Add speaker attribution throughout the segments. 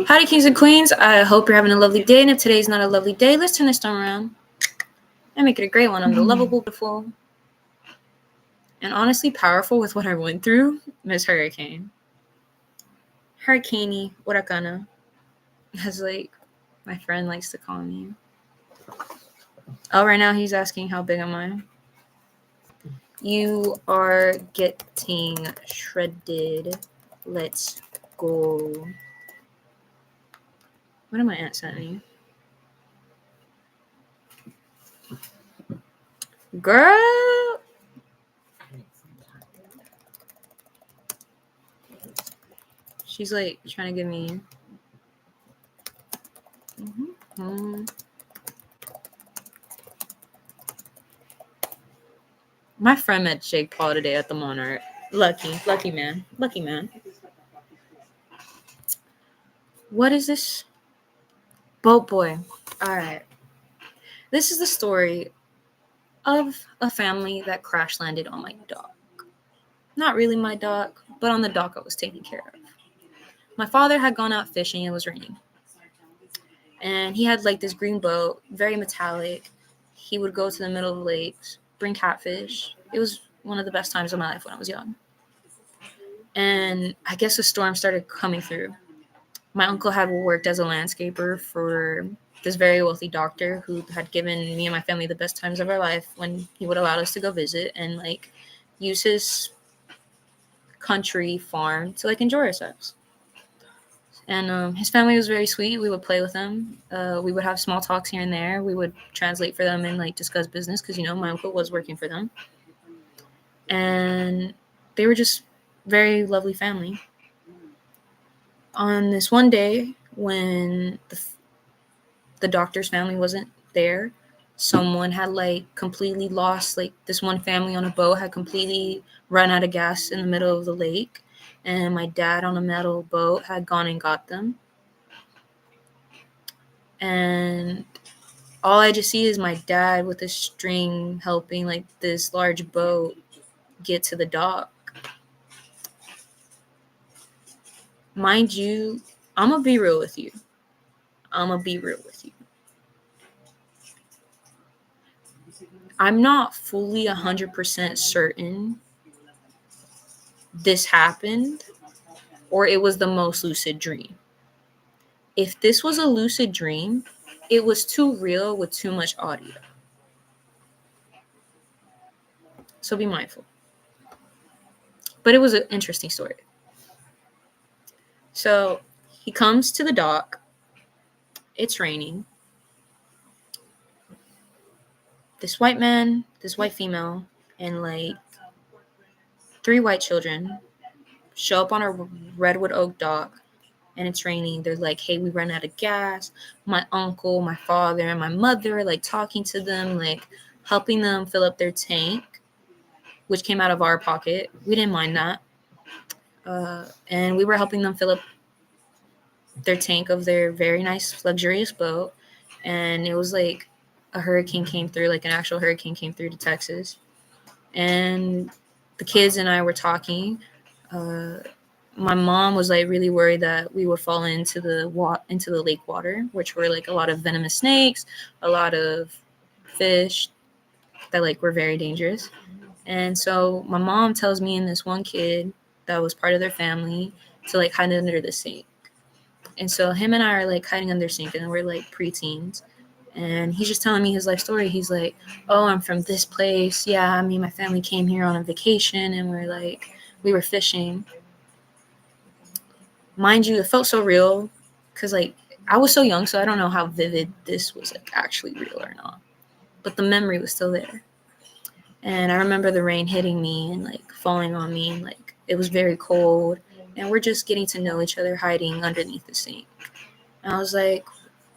Speaker 1: Howdy, kings and queens. I hope you're having a lovely day. And if today's not a lovely day, let's turn this storm around and make it a great one. I'm the lovable, beautiful, and honestly powerful with what I went through, Miss Hurricane. Hurricaney Huracana, as my friend likes to call me. Oh, right now he's asking how big am I? You are getting shredded. Let's go. What did my aunt sent me? Girl. She's trying to give me. My friend met Jake Paul today at the Monarch. Lucky man. What is this? Boat Boy. All right. This is the story of a family that crash landed on my dock. Not really my dock, but on the dock I was taking care of. My father had gone out fishing. It was raining. And he had this green boat, very metallic. He would go to the middle of the lakes, bring catfish. It was one of the best times of my life when I was young. And I guess a storm started coming through. My uncle had worked as a landscaper for this very wealthy doctor who had given me and my family the best times of our life when he would allow us to go visit and use his country farm to enjoy ourselves. And his family was very sweet. We would play with them. We would have small talks here and there. We would translate for them and discuss business because my uncle was working for them. And they were just very lovely family. On this one day when the doctor's family wasn't there, someone had completely lost, this one family on a boat had completely run out of gas in the middle of the lake, and my dad on a metal boat had gone and got them. And all I just see is my dad with a string helping this large boat get to the dock. Mind you, I'm gonna be real with you. I'm not fully 100% certain this happened or it was the most lucid dream. If this was a lucid dream, it was too real with too much audio. So be mindful. But it was an interesting story. So he comes to the dock. It's raining. This white man, this white female, and 3 white children show up on a redwood oak dock, and it's raining. They're like, hey, we ran out of gas. My uncle, my father, and my mother are talking to them, helping them fill up their tank, which came out of our pocket. We didn't mind that. And we were helping them fill up their tank of their very nice, luxurious boat. And it was a hurricane came through, an actual hurricane came through to Texas. And the kids and I were talking. My mom was really worried that we would fall into the lake water, which were a lot of venomous snakes, a lot of fish that were very dangerous. And so my mom tells me and this one kid that was part of their family to hide under the sink. And so him and I are hiding under the sink, and we're preteens. And he's just telling me his life story. He's like, oh, I'm from this place. Yeah, my family came here on a vacation, and we were fishing. Mind you, it felt so real because I was so young, so I don't know how vivid this was actually real or not. But the memory was still there. And I remember the rain hitting me and falling on me, and it was very cold. And we're just getting to know each other hiding underneath the sink. And I was like,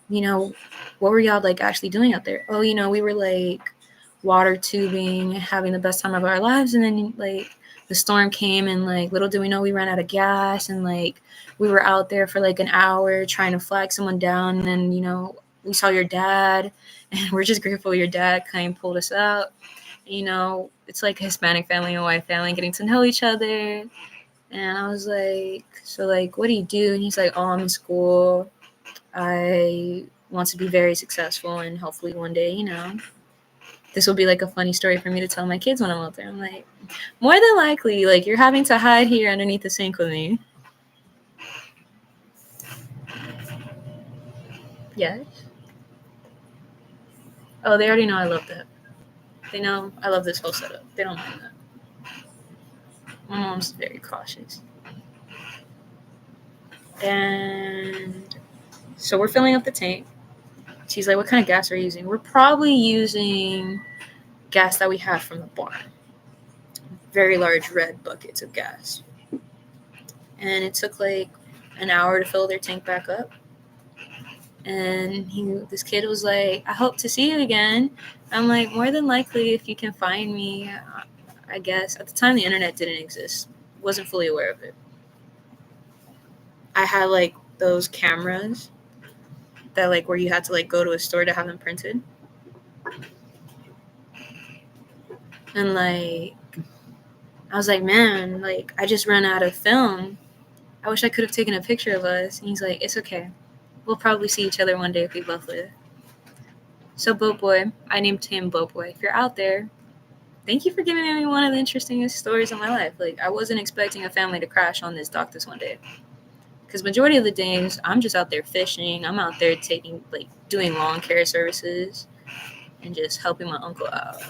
Speaker 1: what were y'all actually doing out there? Oh, we were water tubing, having the best time of our lives. And then the storm came, and little do we know, we ran out of gas, and we were out there for an hour trying to flag someone down. And then, we saw your dad, and we're just grateful your dad kind of pulled us out. It's a Hispanic family and white family getting to know each other. And I was like, so like, what do you do? And he's like, oh, I'm in school. I want to be very successful and hopefully one day, this will be like a funny story for me to tell my kids when I'm out there. I'm like, more than likely, like you're having to hide here underneath the sink with me. Yes. Oh, they already know I love that. They know I love this whole setup. They don't mind that. My mom's very cautious. And so we're filling up the tank. She's like, what kind of gas are you using? We're probably using gas that we have from the barn. Very large red buckets of gas. And it took like an hour to fill their tank back up. And this kid was like, I hope to see you again. I'm like, more than likely, if you can find me, I guess. At the time, the internet didn't exist. Wasn't fully aware of it. I had like those cameras that like where you had to like go to a store to have them printed. And like, I was like, man, like I just ran out of film. I wish I could have taken a picture of us. And he's like, it's okay. We'll probably see each other one day if we both live. So Boat Boy, I named him Boat Boy. If you're out there, thank you for giving me one of the interestingest stories of my life. Like I wasn't expecting a family to crash on this dock this one day. Because majority of the days I'm just out there fishing. I'm out there doing lawn care services and just helping my uncle out.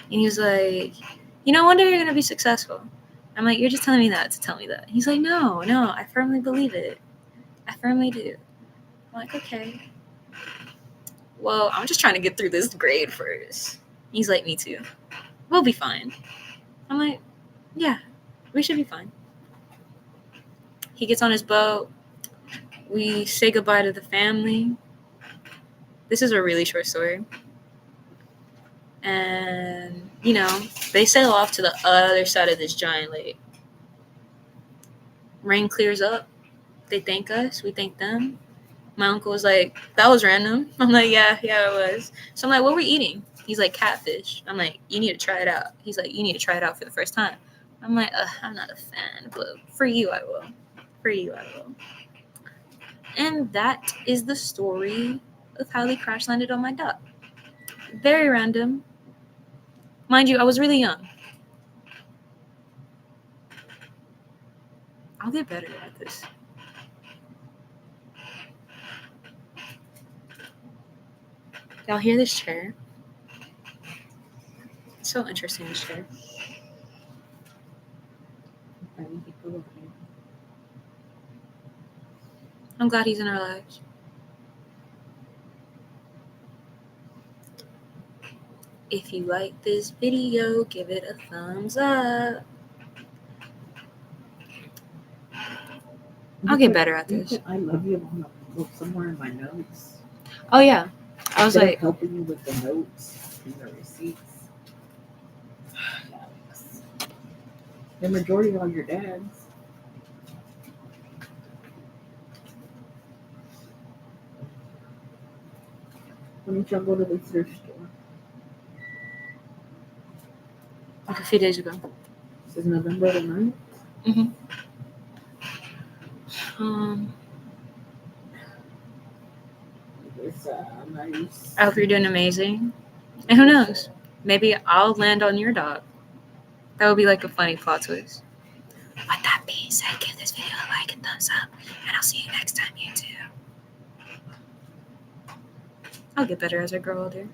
Speaker 1: And he was like, one day you're going to be successful. I'm like, you're just telling me that to tell me that. He's like, no, I firmly believe it. I firmly do. I'm like, okay. Well, I'm just trying to get through this grade first. He's like, me too. We'll be fine. I'm like, yeah, we should be fine. He gets on his boat. We say goodbye to the family. This is a really short story. And, they sail off to the other side of this giant lake. Rain clears up. They thank us. We thank them. My uncle was like, that was random. I'm like, yeah, it was. So I'm like, what were we eating? He's like, catfish. I'm like, you need to try it out. He's like, you need to try it out for the first time. I'm like, I'm not a fan, but for you, I will. For you, I will. And that is the story of how they crash landed on my dock. Very random. Mind you, I was really young. I'll get better at this. Y'all hear this chair? It's so interesting, this chair. I'm glad he's in our lives. If you like this video, give it a thumbs up. I'll get better at this.
Speaker 2: I love you on the book somewhere in my notes.
Speaker 1: Oh yeah, I was like
Speaker 2: helping you with the notes and the receipts. The majority are your dad's. When did y'all go to the thrift store?
Speaker 1: Like a few days ago.
Speaker 2: This is November the 9th?
Speaker 1: Mm-hmm.
Speaker 2: It's nice.
Speaker 1: I hope you're doing amazing. And who knows? Maybe I'll land on your dock. That would be like a funny plot twist. With that being said, give this video a like and thumbs up. And I'll see you next time, YouTube. I'll get better as I grow older.